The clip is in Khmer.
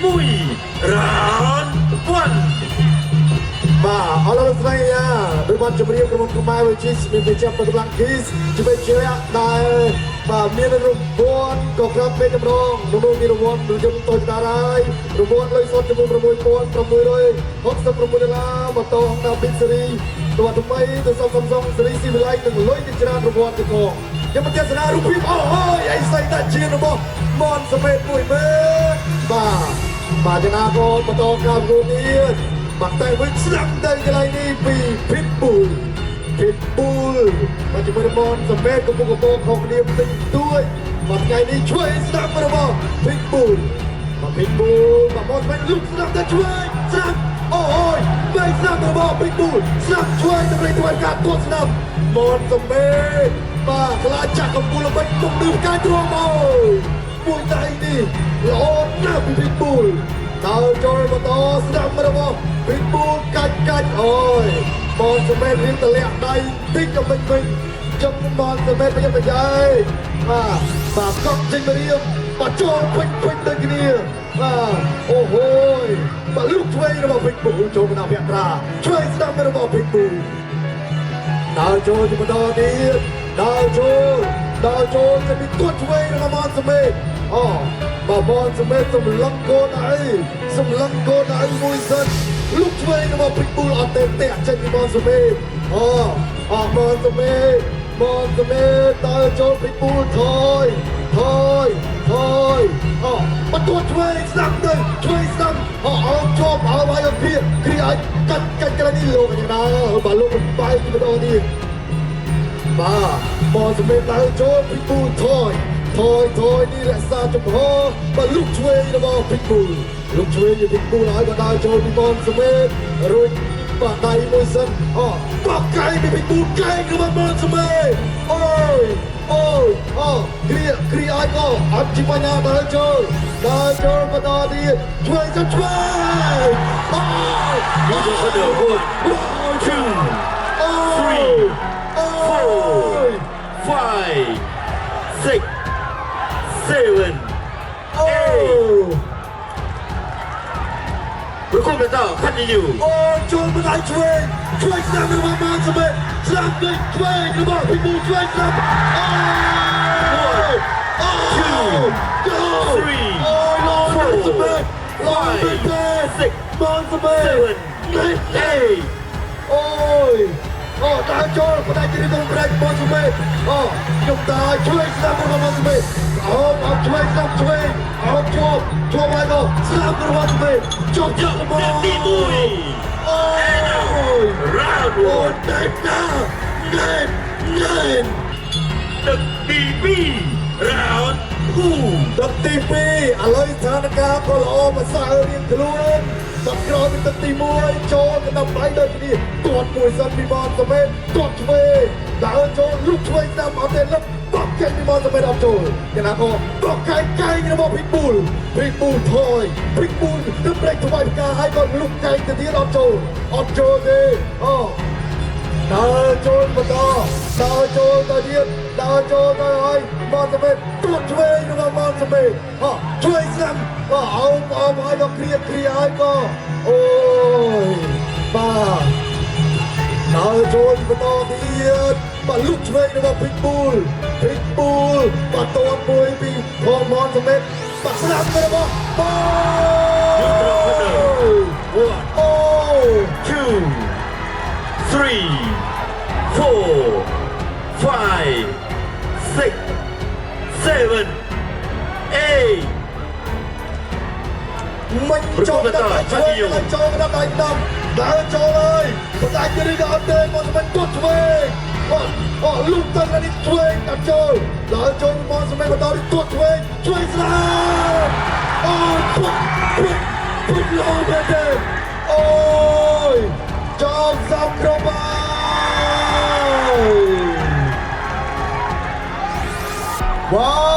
มุยround 1 Halo semuanya, berbaca beriau kemudian kembali wajib membaca perkembangan kis, coba ceria danមានរង្វាន់ក៏ក្រាបពេកចម្រងនោះមានរង្វាន់រយន្តតូចតារាយរង្វាន់លុយសុទ្ធចំនួន$6,666បន្តដល់ពីសេរីตัวថ្មីទៅសំសំសេរីស៊ីវិល័យនឹងលុយជាច្រើនរង្វាន់ទៅផងខ្ញុំមកទេសនារូបភាពអូយអីស្អីតាជារបស់មនសមេតមួយមើលបាទចំណាក៏បន្តក្រាបគូនេះបាក់តែវិញស្ដាប់ទៅកន្លែងនេះពី Pitbull មកជាមួយមនសមេតកំពុងកំពងគ្នាពេញទួយមកថ្ងៃនេះជួយស្ដាប់របស់ Pitbull មក Pitbull មកមនសមេតលុបស្ដាប់ទៅជួយស្ដាប់អូយមិនស្ដាប់របស់ Pitbull ស្ដាប់ជួយដើម្បីធ្វើការទស្សន៍ស្ដាប់មនសមេតបាទខ្លាចចាក់កំពូលល្បិចពុកឌឺកាយទ្រាំអូយមួយដៃនេះល្អណាស់ពី Pitbull ដើរចូលបន្តស្ដាប់របស់ Pitbull កាច់អូយមនសមេតរៀងតលាក់ដៃតិចទៅវិញចំមនសមេតប្រយ័ត្នប្រយែងបាទកង់ចេញមករៀងបាទចូលពេញដូចគ្នាបាទអូហូយបាទលុកឆ្វេងរបស់ Pitbull ចូលកណ្ដាលភក្ត្រាឆ្វេងស្ដាប់របស់ Pitbull ដើរចូលជាបន្តទៀតដើរចូលจะมีตัวឆ្វេងរបស់មនសមេតអូបាទមនសមេតសម្លឹងកូនអីមួយសិនលុកឆ្វេងរបស់ Pitbull អត់ទេចេញពីមនសមេតមនសមេតដើរចូល Pitbull ថយបាត់ตัวឆ្វេងស្ដាប់ទៅឆ្វេងស្ដាប់អោជាប់អោបាយអភិគ្រាអាចកាត់កន្លែងនេះលោកយ៉ាងណាបាទលោកបាយទីម្ដងនេះបាទមនសមេតដើរចូល Pitbull ថយនេះរក្សាចំហបាទលុកឆ្វេងរបស់ Pitbull ហើយក៏ដើរចូលពីមនសមេតរួចបាទដៃមួយសិនបោះកែងពី Pitbull កែងរបស់មនសមេតអូយគ្រាឲ្យក៏អត់ជីបញ្ហាដើរចូលបន្តទៀតឆ្វេងអូយ You just heard the word 2 3 4 5 6 7 8ប្រគំបន្តcontinue ចូលមកដៃឆ្វេងស្ដាប់របស់មនសមេតស្ដាប់ទៅឆ្វេងរបស់ Pitbull ឆ្វេងស្ដាប់ 1 2 3 4 5 6 7 8ដើរចូលបដៃទីទៅប្រែកមនសមេតខ្ញុំដើរឆ្វេងស្ដាប់របស់មនសមេតអត់ឆ្វេងស្ដាប់ឆ្វេងជាប់ហើយក៏ស្ដាប់របស់សមេតជាប់របស់ទី1 round 1 ទឹកទី2 round 2ទឹកទី2ឥឡូវស្ថានភាពក៏ល្អប្រសើររៀងខ្លួនទឹកក្រោយពីទឹកទី1ចូលកណ្ដាប់ដៃដូចគ្នាទាត់មួយសិនពីមនសមេតទាត់ឆ្វេងដើរចូលលុកឆ្វេងតាមអត់ទេលឹកបោះចេញពីមនសមេតអត់ចូលយ៉ាងណាក៏បោះកែងរបស់ Pitbull ថយ Pitbull ទៅប្រេកថ្វាយផ្កាហើយក៏លុកកែងទៅទៀតអត់ចូលទេដើរចូលបន្តដើរចូលទៅហើយមនសមេតទាត់ឆ្វេងរបស់មនសមេតឆ្វេងស្ដាំអោបហើយក៏គ្រាហើយក៏អូយបាទដើរចូលបន្តទៀតបាទលុកឆ្វេងរបស់ Pitbull បាទទាត់មួយពីមនសមេតបាទស្ដាំរបស់បាទ 1 2 3 4 5 6 7 8មិនចូលដល់ឆ្វេងចូលដល់ដៃដំដើរចូលហើយបដាច់នេះក៏អត់ទេមកមិនទាត់ឆ្វេងលុបទៅនេះឆ្វេងដល់ចូលដើរចូលមកសម្រាប់បន្តទាត់ឆ្វេងស្ដាប់ពុតលោមែនទេអូយចូលសំក្រុមហើយ